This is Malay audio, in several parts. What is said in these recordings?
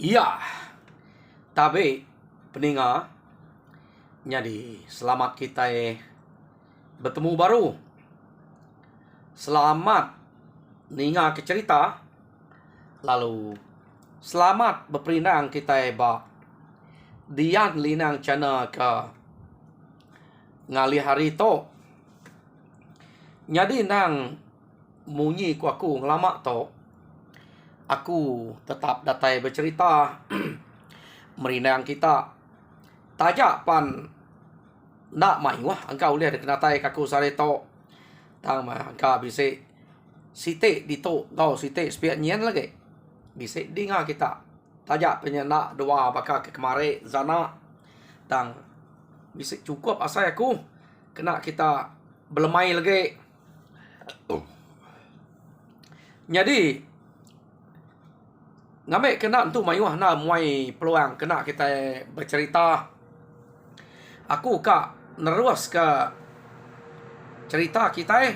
Iya, tapi peninga, jadi selamat kita bertemu baru. Selamat ninga ke cerita, lalu selamat berperinang kita dian linang cana ke ngali hari to. Jadi nang munyi ku aku ngelama to, aku tetap datai bercerita merinang kita tajak pan nak mai wah engkau lihat kena tai kaku sare to tang ma engkau bisa site di to gau site spiat nyen lagi bisa dinga kita tajak punya nak dua bakal ke kemare zana tang bisa cukup asai aku kena kita belemai lagi. Jadi ngame kena tu mayuh na muai peluang kena kita bercerita. Aku kak nerus ke cerita kita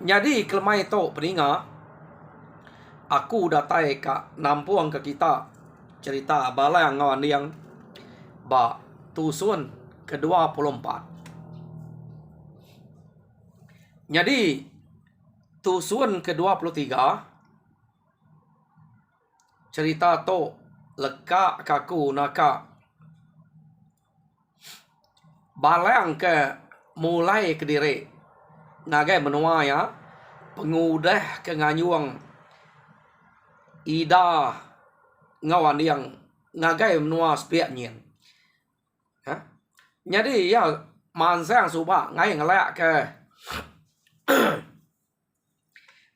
Jadi kelemai to peninga, aku datai kak nampuang ke kita cerita balang ngawan yang ba tusun ke-24. Jadi tusun ke-23 cerita to leka kaku naka balang ke mulai ke diri nagai menua ya pengudah ke nganyuang ida ngawan yang ngagai menua spiak nyen. Jadi ya mansang suba ngai ngelak ke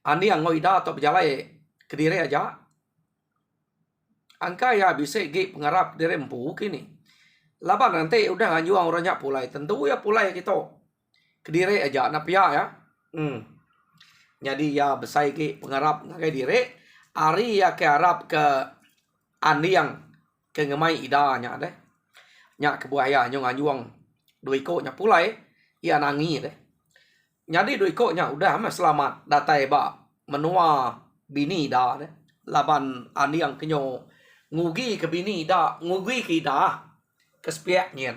andi yang ngoida atau berjalai ke diri aja. Angka ya bisa gi pengarap diri empu kini. Laban nanti udah nganyuang orangnya pulai. Tentu ya pulai kita ke diri aja na pia ya. Jadi ya besai ki pengarap ngagai diri. Ari ya ke Arab ke andi yang ke ngemai idanya deh. Nya ke buaya nyong nganyuang dua ikutnya pulai. Ya nangi deh. Jadi dua ikutnya udah mas selamat datai ba menua bini dah deh. Laban andi yang kenyo ngugi ke bini dah, ngugi ke dah ke spiak nyen.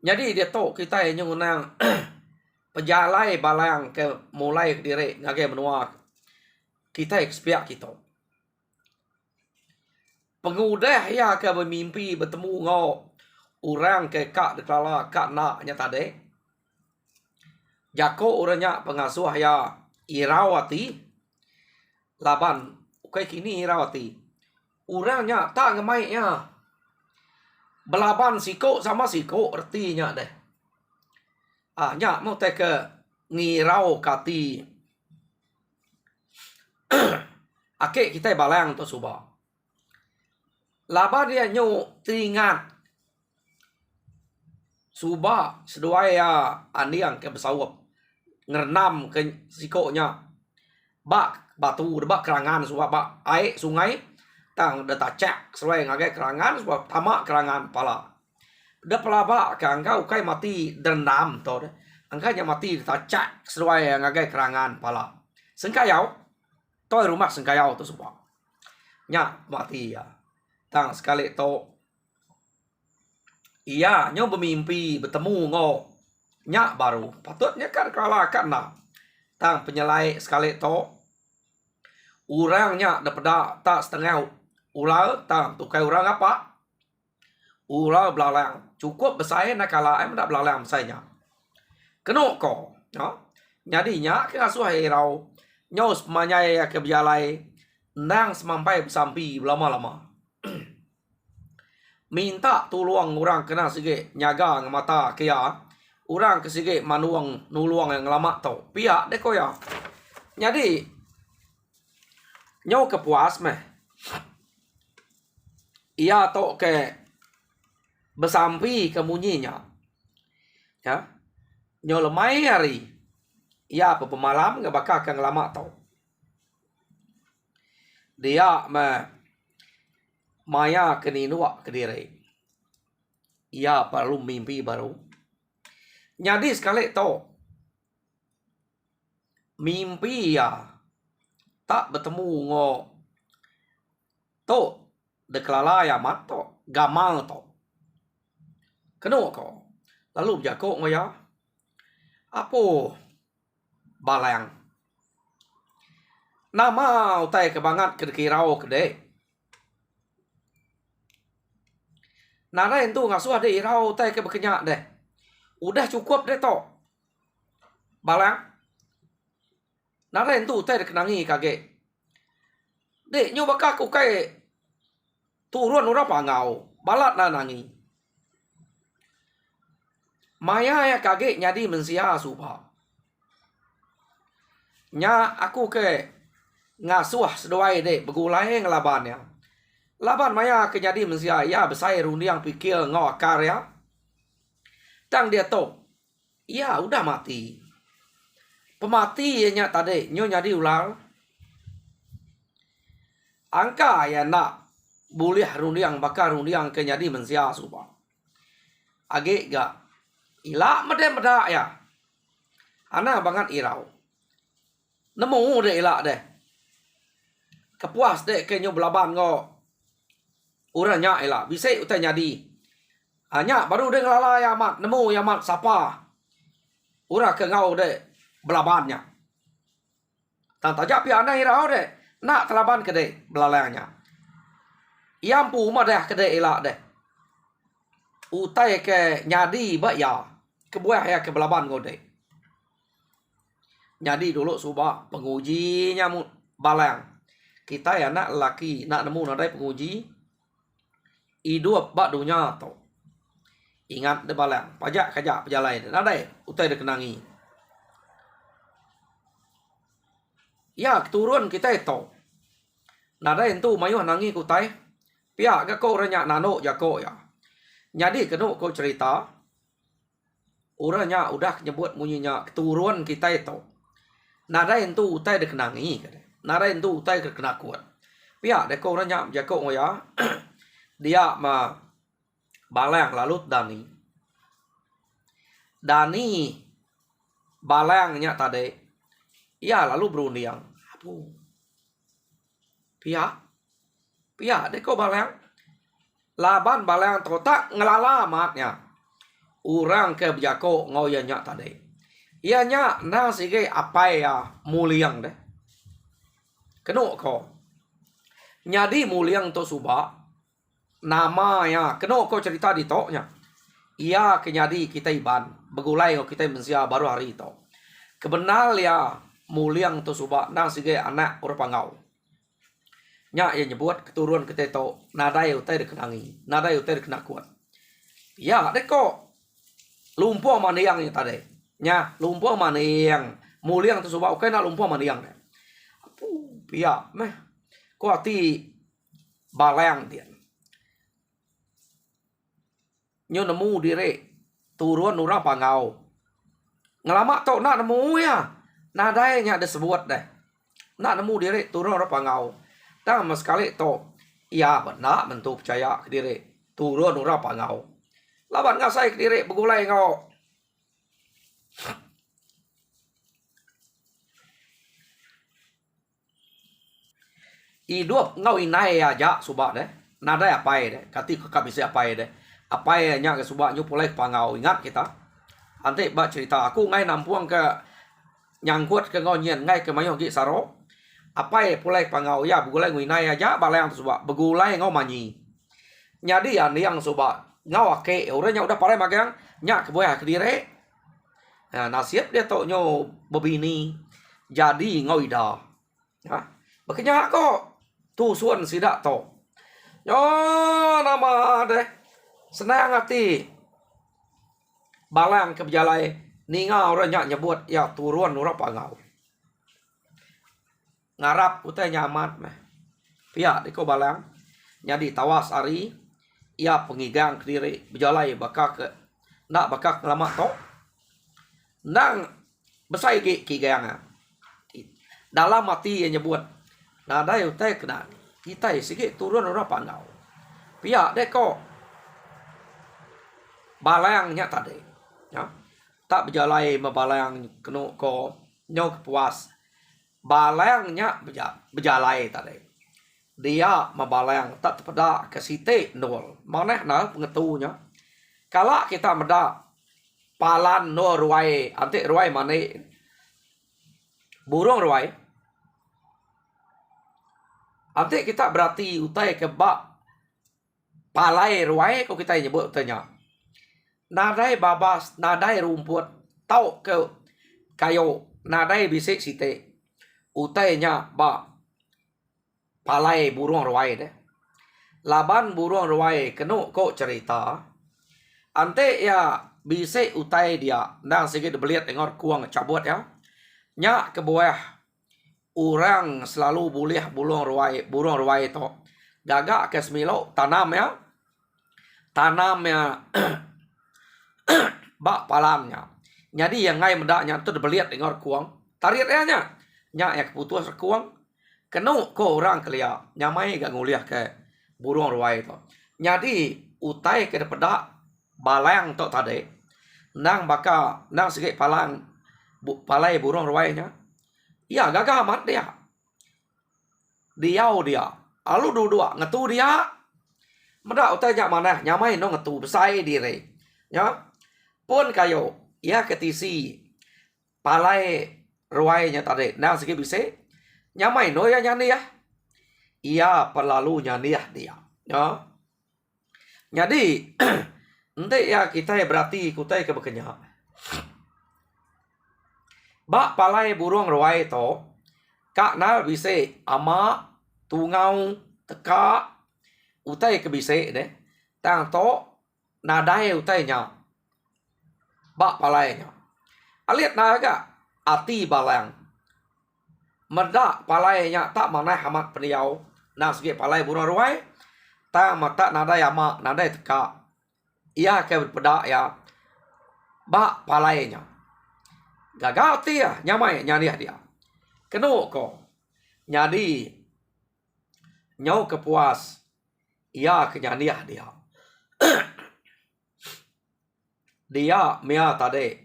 Jadi dia to kita yang nang pejalai balang ke mulai ke diri ngagai menua kita ekspiak kita. Pengudah ya ke bermimpi bertemu ngau orang ke kak deklara kak nak nya tadi. Jako orangnya pengasuh ya Irawati. Laban okay kini Irawati. Orangnya tak ngemai nya. Belaban siko sama siko artinya deh. Nya mau te ke ngirau kati. Ake kita balang to suba. Laban dia nyu teringat. Suba sedua ya aniang ke besawap. Ngernam ke sikonya. Bak batu bak kerangan suba bak air sungai. Tang data cek sesuai ngagai kerangan suba tamak kerangan pala. Da pelaba ka angka ukai mati dendam to de. Angkanya mati tacak sesuai ngagai kerangan pala. Sengkayau. Toi rumah sengkayau to suba. Nya mati ya. Tang sekali to. Iya, nyo bermimpi bertemu ngo. Nya baru. Patutnya kan kalah kan nah. Tang penyelai sekali to. Urangnya dapeda tak setengah ular tang tukai orang apa? Ular belalang. Cukup besar nak kalah em nak belalang besarnya. Kenok ko. No? Nyadinya ke asuh rau. Nyos manyai ke bialai. Nang semampai bersampi lama-lama. Minta tolong orang kena sige nyaga ng mata kaya orang ke sige manuang nuluang yang lama tau pihak deko ya. Jadi nyau kepuas meh ia to ke bersampi kemunyinya ya nyau lemai hari ia apa pemalam nggak bakal kang lama tau dia meh maya keninua ke diri. Ia perlu mimpi baru. Jadi sekali to. Mimpi ya. Tak bertemu ngo to deklala ya mat to gamal to keno ko lalu jako ngoya apo balang nama utai kebangat kirau kede nara itu ngasuh ada irau utai ke bekenyak deh udah cukup deh to balang nara itu utai kenangi kage dek nyoba kaku kai turun ura pangau balat na nangi maya ya kage nyadi mensia supa nya aku ke ngasuh sedoai de begulai ngelaban ya laban maya ke jadi mensia ya besai rundiang pikir ngau akar ya tang dia to ya udah mati pemati nya tadi nyo nyadi ular angka ya nak boleh rundiang bakar rundiang ke jadi mensia supa age ga ila meda ya ana banget irau nemu de ila de kepuas de ke nyo belaban ngo uranya ila bisa utai nyadi hanya baru de ngelala ya mat nemu ya mat sapa ura ke ngau de belabannya tang tajak pi ana irau de nak telaban kede belalanya iampu ma dah kede ila de utai ke nyadi ba ya kebuah ya ke belaban ngode nyadi dulu suba pengujinya balang kita ya nak laki nak nemu nadai penguji hidup bak dunia to ingat de balang pajak kajak pejalai nadai utai de kenangi ya turun kita itu nada itu mayu nangi kutai pihak ke kau renya nano jako ya jadi kenu kau cerita uranya udah nyebut munyinya turun kita itu nada itu utai de kenangi nada itu utai ke kena kuat pihak de kau renya jako ya dia ma balang lalu Dani balangnya tadi ya lalu berunding aduh pihak deko balang laban balang totak ngelala matnya orang ke jako ngoyanya tadi ianya na sige apa ya muliang deh keno ko nyadi muliang to suba nama ya keno ko cerita di toknya ia kenyadi kita iban begulai kita mensia baru hari itu kebenal ya muliang to suba nang sige anak ur pangau nya ya nyebut keturun kita to nadai utai kenangi nadai utai kena kuat ya deko lumpuh maniang nya tadi nya lumpuh maniang muliang to suba oke na lumpuh maniang pia meh ko ati balang dia nyo nemu dire turun ura pangau ngelama to nak nemu ya nadai nya disebut deh nak nemu diri turun ura pangau tang mas sekali to iya benak bentuk percaya ke diri turun ura pangau laban ngasai ke diri begulai ngau hidup ngau inai aja subak deh nadai apa deh kati kakak bisa apa deh apa nya ke subak nyu pulai pangau ingat kita nanti bak cerita aku ngai nampuang ke nyangkut ke ngonyen ngai ke mayong ki saro apa pulai pangau ya begulai nguinai aja balang subak begulai ngau manyi nyadi an yang subak ngau ake uranya udah parai magang nya ke boya ke dire nah, nasib dia to nyo bebini jadi ngau ida ya bekenya kok tu suan sidak to yo nama deh senang hati balang ke bejalai ninga orangnya nyebut ya turun ura pangau ngarap utai nyamat meh pihak diko balang nyadi tawas ari ia pengigang ke diri bejalai bakak ke nak bakak lama to nang besai kigang dalam mati yang nyebut nada utai kena kita sige turun ura pangau pihak deko balangnya tadi ya tak berjalai mabalang keno ko nyok puas balangnya berjalai tadi dia mabalang tak terpedak ke site nol. Mana nah pengetunya. Kalau kita medak palan no ruai, antik ruai mana burung ruai. Antik kita berarti utai ke bak palai ruai kau kita nyebut tanya. Nadai babas, nadai rumput, tau ke kayu, nadai bisik site. Utainya ba palai burung ruai deh. Laban burung ruai kenu kok cerita. Ante ya bisik utai dia. Nang sikit beliat dengar kuang cabut ya. Nya ke bawah orang selalu boleh burung ruai itu. Gagak ke semilo tanam ya. Tanam ya bak palamnya. Jadi yang ngai mendaknya tu beliat dengar kuang. Tarik ya nya. Nya ya keputus kuang. Kenu ko orang kelia. Nyamai gak nguliah ke burung ruai itu. Jadi utai ke depada balang tu tadi. Nang baka nang sikit palang palai burung ruainya. Ya gagah amat dia. Diau dia. Alu dua ngetu dia. Meda utai jak mana nyamai no ngetu besai diri. Ya. Pun kayo ya ketisi palai ruainya tadi. Nang sikit bisa nyamai no ya nyani ya. Ia perlalu nyani ya dia. Ya. Jadi nanti ya kita berarti kutai ke bekenya. Bak palai burung ruai to kak na bisa ama tungau teka utai ke bisa deh. Tang to nadai utainya bak palainya. Aliat naga ati balang. Merda palainya tak mana hamat peniau. Nah segi palai burung ruai. Tak mata nadai ama nadai teka. Ia ke berpedak ya. Bak palainya. Gagal dia nyamai nyani dia. Kenu ko. Jadi nyau kepuas. Ia kenyaniah dia. Dia mea tadi.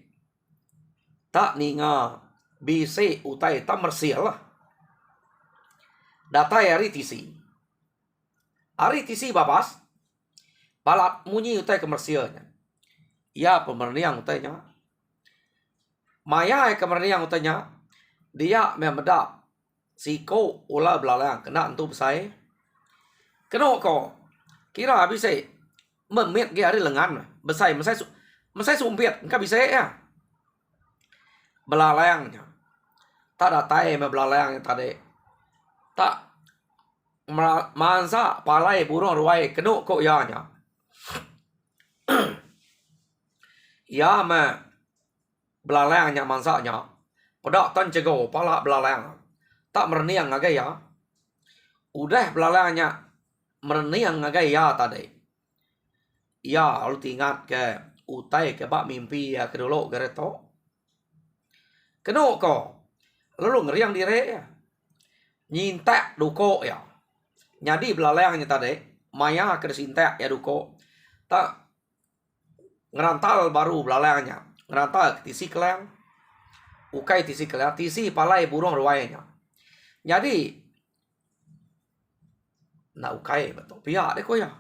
Tak ninga bisi utai tak mersil lah. Datai hari tisi. Hari tisi babas. Balat munyi utai kemersilnya. Ia pemerniang utainya. Maya kemerniang utainya. Dia membedak. Siko ulah belalang. Kena entu besai. Kena ko. Kira bisa. Memit ke hari lengan. Besai. Mesai sumpit. Enggak bisa ya. Belalangnya. Tak datai belalangnya tadi. Tak. Mansa palai burung ruai. Kena ko ianya. Ya me. Belalangnya mansanya. Pedak tan cego pala belalang. Tak merniang ngagai ya. Udah belalangnya merniang ngagai ya tadi. Ya lu tingat ke utai ke bak mimpi ya ke dulu gereto. Kenu ko. Lalu ngeriang diri ya. Nyintek duko ya. Jadi belalangnya tadi. Maya ke sintek ya duko. Tak. Ngerantal baru belalangnya. Ngerantal tisi keleng. Ukai tisi keleng. Tisi palai burung ruainya. Jadi. Nak ukai betul. Pihak deh ko ya.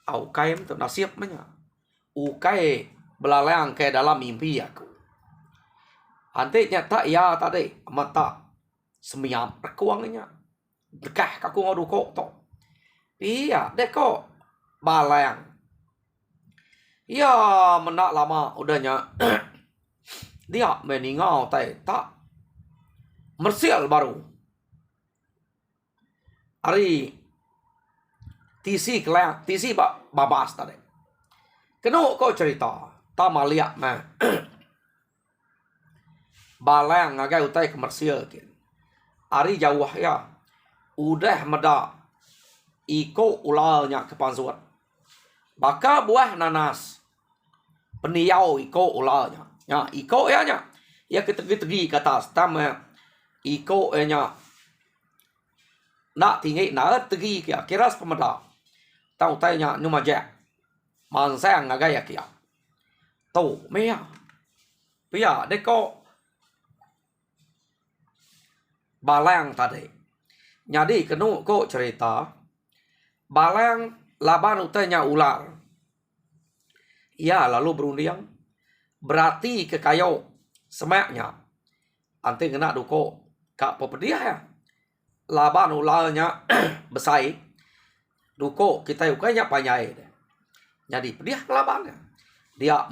Ukai betul nasib punya. Ukai belalang ke dalam mimpi aku. Antiknya tak ya tadi. Mata. Semiam rekuangnya. Dekah kaku ngadu kok to. Pihak deh ko. Balang. Ya menak lama udahnya. Dia meninggal tak mersial baru. Hari tisi keleng, tisi babas tadi. Kenu kau cerita, tak maliak mah. Balang ngagai utai komersial kin. Hari jauh ya. Udah meda iko ulalnya ke pansuat. Baka buah nanas. Peniau iko ulalnya. Ya, iko ya nya. Ya ketegi ke atas. Tama iko nya. Nak tinggi nak tegi kia. Kiras pemeda. Tahu tanya nyuma jak. Mansang ngagai kia. Tuh, mea. Pia deko. Balang tadi. Jadi kenu ko cerita balang laban utanya ular. Ia lalu berunding berarti ke kayu semaknya. Ante kena duko kak popediah ya. Laban ularnya besai. Duko kita ukanya panyai. Jadi pediah labannya. Dia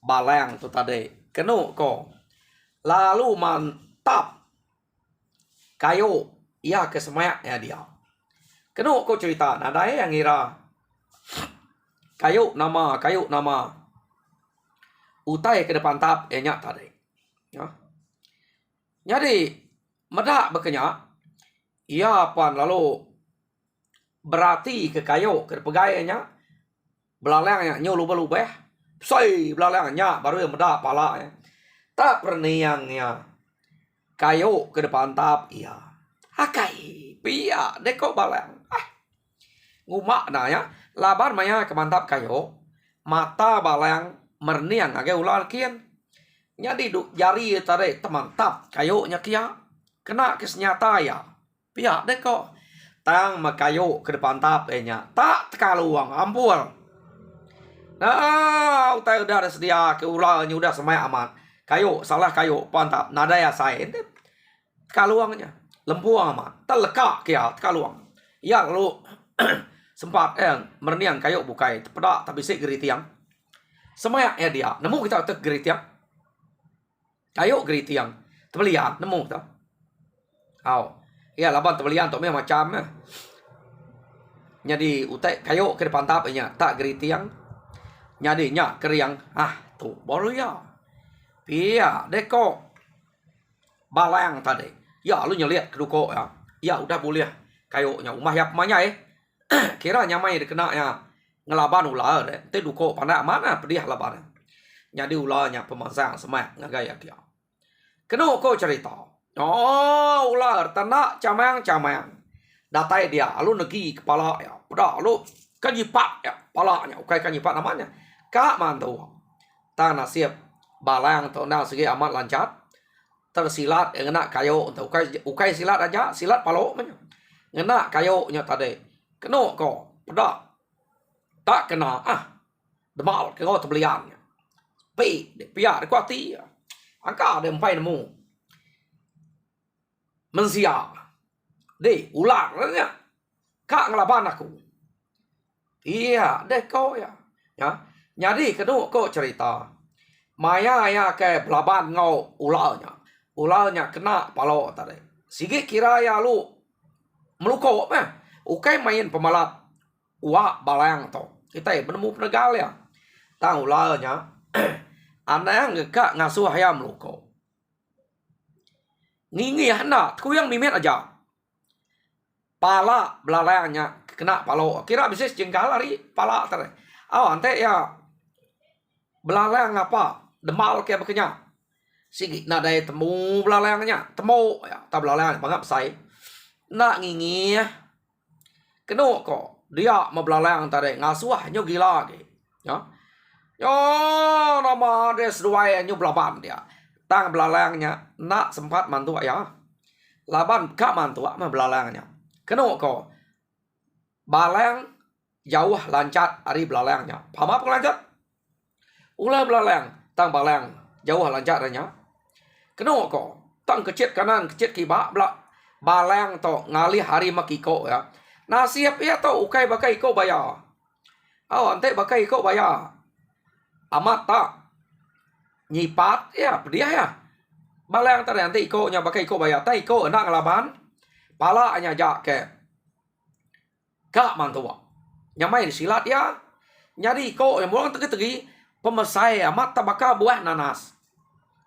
balang tu tadi. Kenu ko. Lalu mantap. Kayu. Ia ke semayaknya dia. Kenu ko cerita. Nada yang ngira. Kayu nama. Utai ke depan tap. Enyak tadi. Ya. Jadi. Medak berkenyak. Ia pan lalu. Berarti ke kayu. Ke pegainya. Belalangnya. Nyo lubah-lubah. Say belalangnya. Baru yang medak palanya. Tak perniangnya. Kayu ke depan tap. Ia. Hakai, pia, deko balang. Ngumak na ya, laban maya kemantap kayo, mata balang merniang age ular kian. Jadi jari tarik temantap kayo nya kia, kena kesenyata ya. Pia deko, tang makayo ke depan tap nya, tak tekaluang ampun. Nah, utai udah ada sedia ke ularnya udah semaya aman. Kayo salah kayo pantap, nada ya saya, tekaluangnya. Lempuang amat, terlekak kia, tekaluang. Yang lu sempat merniang kayu bukai, pedak tapi si geritiang. Semuanya dia, nemu kita tek geritiang. Kayu geritiang, tebelian, nemu kita. Ya laban tebelian tu macam jadi utai kayu ke depan tapnya, tak geritiang. Jadi nya keriang, tu baru ya. Pia, deko. Balang tadi. Ya lu nyeliat ke duko ya. Ya udah boleh kayunya umah yap manya Kira nyamai dikena ya ngelaban ular te duko pana mana pedih laban. Jadi ularnya pemasang semak ngagaya kia. Kena ko cerita. Oh ular tanak camang. Datai dia lu negi kepala ya. Pada lu kanyipak ya palanya ukai kanyipak namanya. Kak mantu. Tanah siap balang tu nak segi amat lancar. Tersilat ngena kayu untuk ukai silat aja silat palo ngena kayu nya tadi kena ko pedak tak kena demal ke ko tebelian pi de pia de kuati angka de empai nemu mensia de ular nya kak ngelaban aku iya de ko ya jadi kena ko cerita maya ya ke belaban ngau ularnya ularnya kena palo tadi. Sige kira ya lu meluko ukai main pemalat uak balang to. Kita penemu penegal ya. Tang ularnya anang ngeka ngasuh ayam meluko. Ngingi hana kuyang mimet aja. Pala belalangnya kena palo. Kira bisa jengkal hari pala tadi. Ante ya belalang apa? Demal kayak bekenya. Sige na dai temu belalangnya temu ya ta belalang bangap sai nak ngingi keno ko dia ma belalang tadi ngasuah nyo gila ge ya yo nama des duai nyo belaban dia tang belalangnya nak sempat mantu ya laban ka mantu ma belalangnya keno ko balang jauh lancat ari belalangnya pama lancat ulah belalang tang balang jauh lancarnya kena ko tang kecet kanan kecet kiba blak balang to ngalih hari makiko ya nasiap ya to ukai bakai ko baya ante bakai ko baya amat tak nyipat ya pedia ya balang tadi ante iko nya bakai ko baya tai ko enak ngelaban pala nya ja ke kak mantua nyamai silat ya nyari ko yang mulang tegi pemesai amat tabaka buah nanas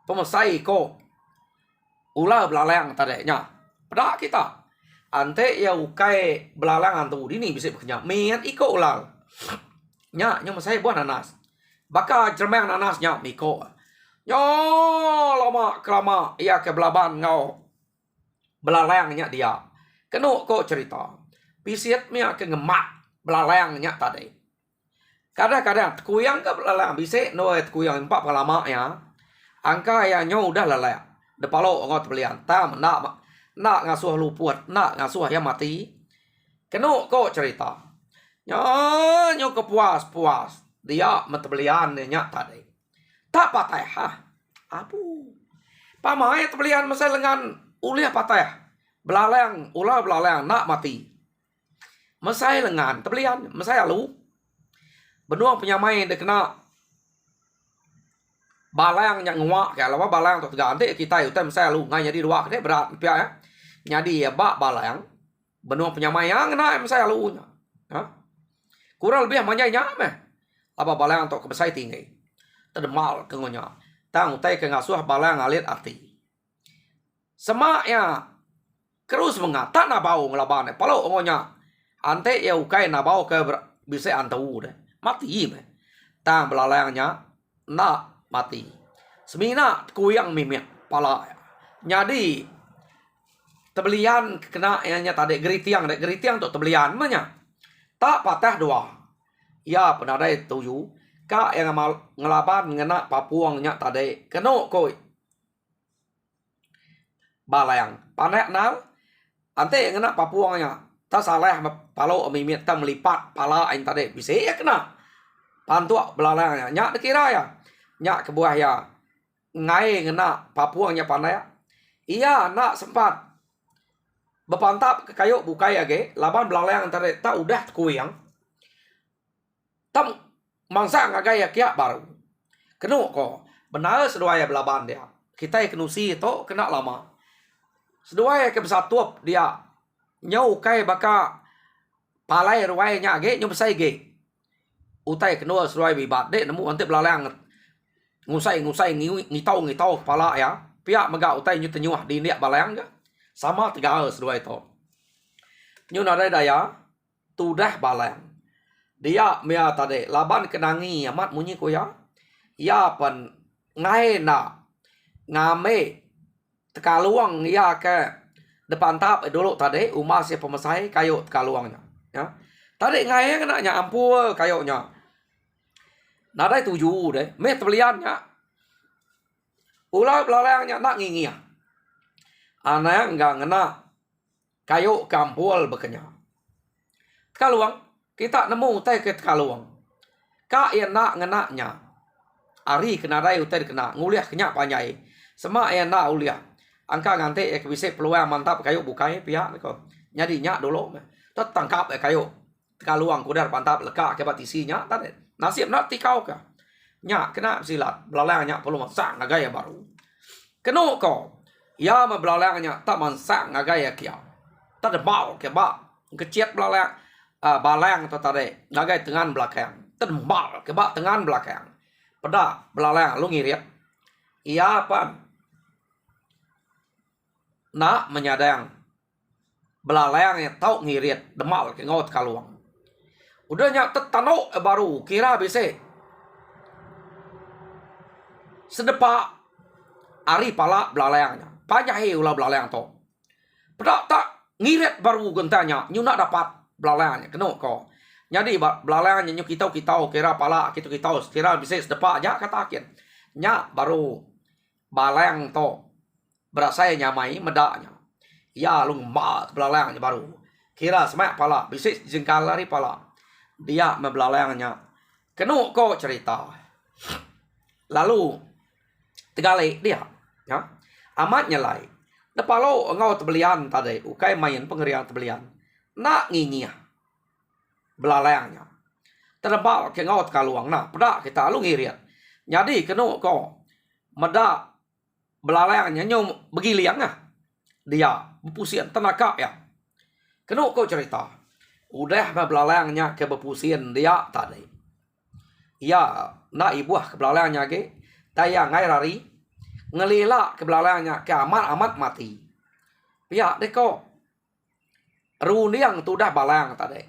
pemesai ko ular belalang tadanya pada kita ante ya ukai belalang antu ini bisa bekerja mian iko ular nya mesai buah nanas baka jermang nanasnya miko yo lama kelama ia ke belaban ngau belalangnya dia kenu ko cerita pisit mia ke ngemak belalangnya tadi kadang-kadang kuyang ke belalang bisa noet kuyang empat lama ya angka ya nyo udah lelak de palo ngot belian tam nak nak ngasuh luput, nak ngasuh yang mati. Kena kok cerita. Nyo kepuas-puas. Dia mentebelian nya tadi. Tak patah ha. Apu. Pamai tebelian masa lengan uliah patah. Belaleng, ulah belaleng nak mati. Mesai lengan tebelian, mesai lu. Benuang penyamai dia kena balang yang nguak kayak lawa balang tu tegan nanti kita itu mesai lu ngai jadi dua kene berat pia ya. Jadi ya bak balang benuang penyamai yang kena mesai lu nya. Ha? Kurang lebih manyanya meh. Apa balang tu kebesai tinggi. Terdemal kengonya. Tang utai ke ngasuh balang ngalit arti. Semak ya terus mengata na bau ngelaban palo ongonya. Ante ya ukai na bau ke bisa antau deh. Mati meh. Tang belalangnya nak mati. Semina kuyang mimik pala. Jadi tebelian kena nya tadi geritiang untuk tebelian menya. Tak patah dua. Ya penadai tuju. Ka yang ngelaban ngena papuangnya tadi. Kena koi. Balayang. Panek nal. Ante ngena papuangnya. Tak salah palo mimik tak melipat pala yang tadi. Bisa ya kena. Pantuak belalangnya. Nyak dikira ya. Nyak kebuah ya. Ngai ngena papuangnya pandai. Iya nak sempat. Berpantap ke kayu bukai age. Laban belalang tadi. Tak udah kuyang. Tam mangsa ngagai ya kia baru. Kena ko. Benar seduaya belaban dia. Kita kenusi itu kena lama. Seduaya ke besatup dia. Nyau kai baka palai ruainya age. Nyau besai ge. Utai kenua seduaya bibat. Dek nemu nanti belalang. Ngusai ngitau kepala ya. Pihak megak utai nyu tenyuah di niak balayang ke. Sama tiga sedua itu. Nyu nadai daya. Tudah balayang. Dia mea tadi. Laban kenangi amat munyi ko ya. Ya pan. Ngai na. Ngame. Tekaluang ya ke. Depan tap dulu tadi. Umas ya pemesai kayu tekaluangnya. Ya. Tadi ngai kenanya ampul kayunya. Nadai tuju deh. Meh tebeliannya. Ulah belalangnya nak ngingia. Anak enggak ngena. Kayu kampul bekenya. Tekaluang. Kita nemu utai ke tekaluang. Ka yang nak ngenaknya. Ari kena rai utai kena. Nguliah kenyak panyai. Semak yang nak uliah. Angka ngante ek bisa peluang mantap kayu bukai pihak. Jadi nyak dulu. Tot tangkap kayu. Tekaluang kudar pantap lekak ke batisinya. Tadi. Nasib nak tikau ka. Nyak kena silat. Belalangnya perlu masak ngagaya baru. Kena ko. Ya ma belalangnya tak masak ngagaya kia. Tak ada bau ke bak. Keciat belalang. Balang tu tadi. Ngagai tengan belakang. Tak ada bau ke bak tengan belakang. Pada belalang lu ngirit. Ia apa? Nak menyadang. Belalangnya tau ngirit. Demal ke ngot kaluang. Udah nyak tetanuk baru. Kira bisa. Sedepak. Ari pala belalangnya. Pajahi ulah belalang tu. Pedak tak ngirit baru gentanya. Nyu nak dapat belalangnya. Kena kau. Jadi belalangnya nyu kitau kira pala kitau kira bisa sedepak aja katakin. Nyak baru balang tu. Berasai nyamai medaknya. Ya lu ngembat belalangnya baru. Kira semak pala. Bisa jengkal lari pala. Dia membelalangnya. Kena kau cerita. Lalu tegalik dia. Ya. Amat nyelai. Depalo engau tebelian tadi. Ukai main pengerian tebelian. Nak ngingia. Belalangnya. Terbal ke ngau tekaluang. Nah, pedak kita lu ngiriat. Jadi kena kau. Medak belalangnya nyom begiliang ah. Dia berpusian tenaga ya. Kena kau cerita. Udah belalangnya ke berpusian dia tadi. Ya, nak ibuah ke belalangnya ke. Tayang ngai rari. Ngelila ke belalangnya ke amat mati. Ya, deko. Runiang tu dah balang tadi.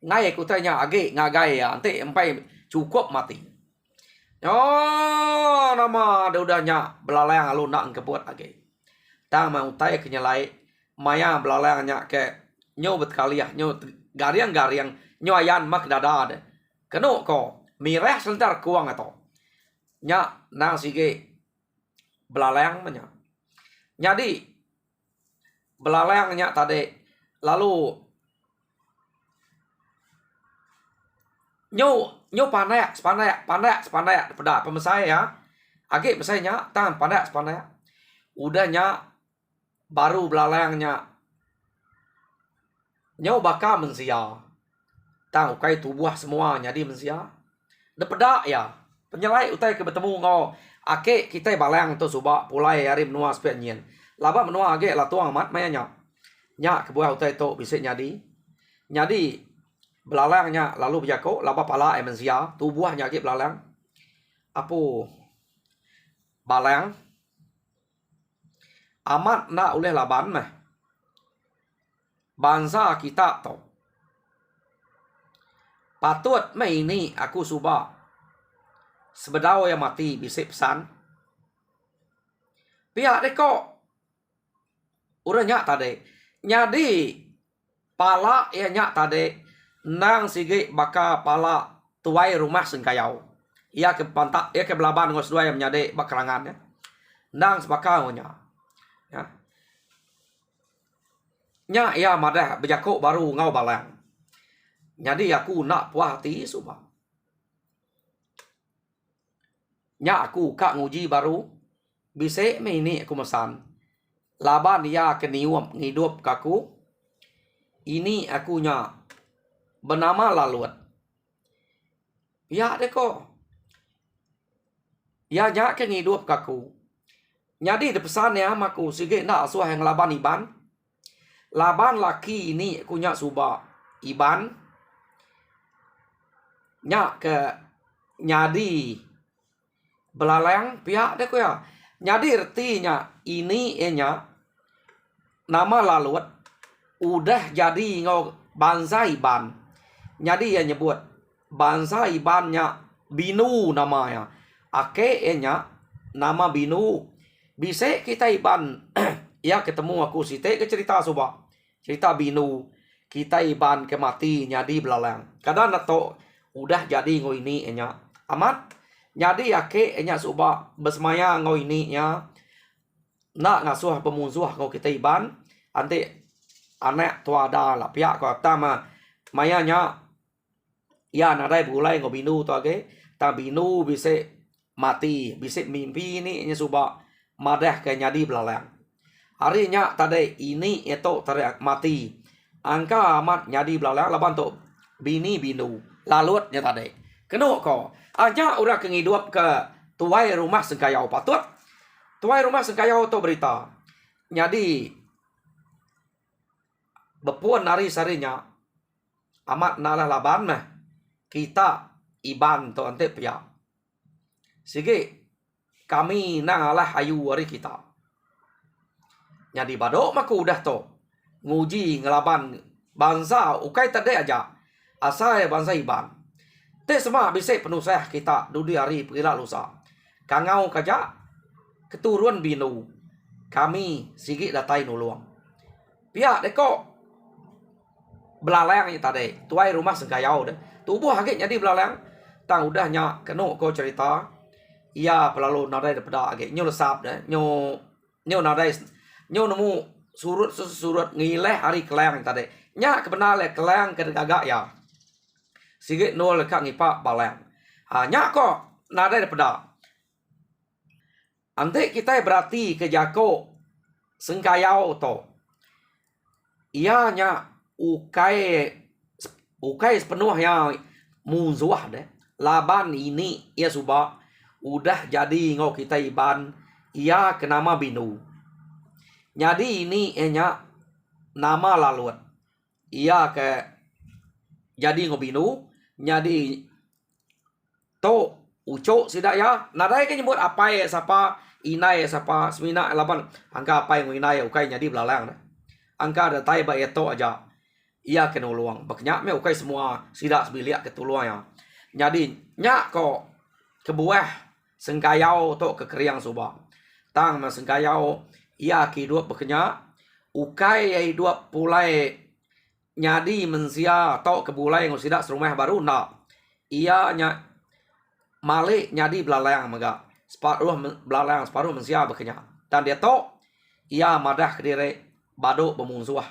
Ngai kutanya age ngagai ya. Nanti empai cukup mati. Oh, nama udahnya belalang lu nak kebut age. Tang mau tay kenyalai. Maya belalangnya ke nyobet kaliah. Gariang nyoyan mak dada de. Kena ko. Mireh sebentar kuang atau. Nya nang sige belalang menya. Jadi belalangnya tadi lalu nyo pandai pada pemesai ya age mesainya tangan pandai udahnya baru belalangnya nyo baka mensia tang ukai tubuh semuanya di mensia depeda ya penyelai utai ke bertemu ngau ake kita balang tu suba pulai hari menua sepenyen laba menua age la tuang mat mayanya nya kebuah utai tu bisa nyadi belalangnya lalu berjako laba pala mensia tubuhnya age belalang apu balang amat na oleh laban mah bangsa kita tu patut mai ini aku suba sebedau yang mati bisa pesan pihak deko uranya tadi nyadi pala ya nyak tadi nang sige baka pala tuai rumah sengkayau ia ke pantak ia ke belaban ngos dua yang menyade bakarangan ya nang sebaka nya ya nya ia madah bejako baru ngau balang jadi aku nak puas hati suba nya aku kak nguji baru bisa ini aku mesan laban dia keniup ngidup kaku ini aku nya bernama laluat ya deko ya nya ke ngidup kaku jadi de pesan ya maku sige nak asuh yang laban iban laban laki ini aku nya suba iban nya ke nyadi belalang pihak deko ya nyadi artinya ini nya nama laluat udah jadi ngau bangsa iban nyadi ya nyebut bangsa ibannya binu namanya ake nya nama binu bisa kita iban ya ketemu aku site ke cerita soba cerita binu kita iban ke mati nyadi belalang kadang nato udah jadi ngau ini nya amat nyadi ake nya soba besmaya ngau ini nya nak ngasuh pemunsuh ngau kita iban ante anak tua ada lah pihak kata mayanya ya nadai bulai ngau binu tu age ta binu bisa mati bisa mimpi ini nya soba madah ke nyadi belalang harinya tadi ini itu teriak mati angka amat nyadi belalang laban tu bini binu lalutnya tadi kena ko aja udah kengidup ke tuai rumah sengkayau patut tuai rumah sengkayau tu berita nyadi bepuan nari sarinya amat nalah laban mah kita iban tu ante pia sige kami nangalah ayu wari kita nyadi badok maku udah to nguji ngelaban bangsa ukai tadi aja asal bangsa iban te semua bisa penuh sah kita dudi hari pila lusa kangau kaja keturun binu kami sigi datai nuluang pihak deko belalang tadi tuai rumah sengkayau deh tubuh hake jadi belalang tang udahnya keno ko cerita ia pelalu nadai daripada age nyo lesap deh nyo nadai nyo nemu surut ngileh hari kelang tadi nya kebenar le kelang kedegagak ya sige nol kak ngipa balang nya kok nadai daripada ante kita berarti ke jako sengkayau to ia nya ukai sepenuhnya munzuah deh laban ini ia suba udah jadi ngau kita iban ia kenama binu jadi ini nya nama laluat ia ke jadi ngau binu jadi to ucok sidak ya nadai ke nyebut apa ya siapa inai siapa semina laban angka apa yang inai ukai jadi belalang deh angka ada tai ba eto aja ia kena luang baknya me ukai semua sidak sebilik ketuluang ya jadi nyak ko kebuah sengkayau to kekeriang suba tang ma sengkayau ia kidup baknya ukai ai dua pulai nyadi mensia to kebulai ngo sidak serumah baru nak ia nya malik nyadi belalang maga separuh belalang separuh mensia baknya dan dia to ia madah kediri baduk bermungsuah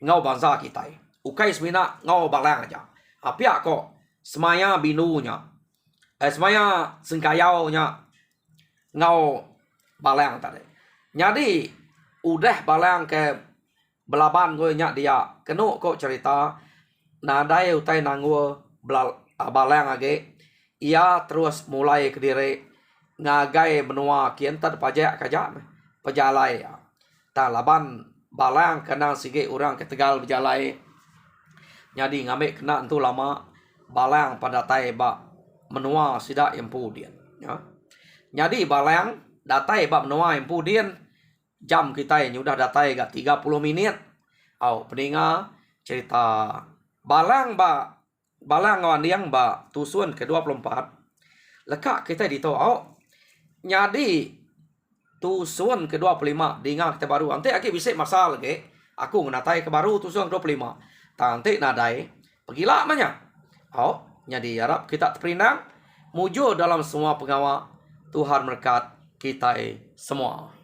ngau bangsa kita. Ukai semina ngau balang aja. Pihak kok semaya binunya, semaya sengkayaunya ngau balang tadi. Jadi udah balang ke belaban gue nyak dia kenu kok cerita nadai utai nanggu balang age ia terus mulai ke diri ngagai benua kientar pajak kajak pejalai talaban balang kena sige orang ke Tegal berjalai. Jadi ngambil kena tu lama balang pada tai ba menua sidak yang pudian ya. Jadi balang datai ba menua yang pudian jam kita yang udah datai ga 30 menit. Peninga cerita balang ngawan yang ba tusun ke-24 lekak kita dito nyadi tusun ke-25 dinga kita baru nanti aki bisa masal lagi aku ngatai ke baru tusun ke-25 nanti nadai pergilah banyak. Jadi harap kita terperinang mujo dalam semua pengawa. Tuhan berkat kita semua.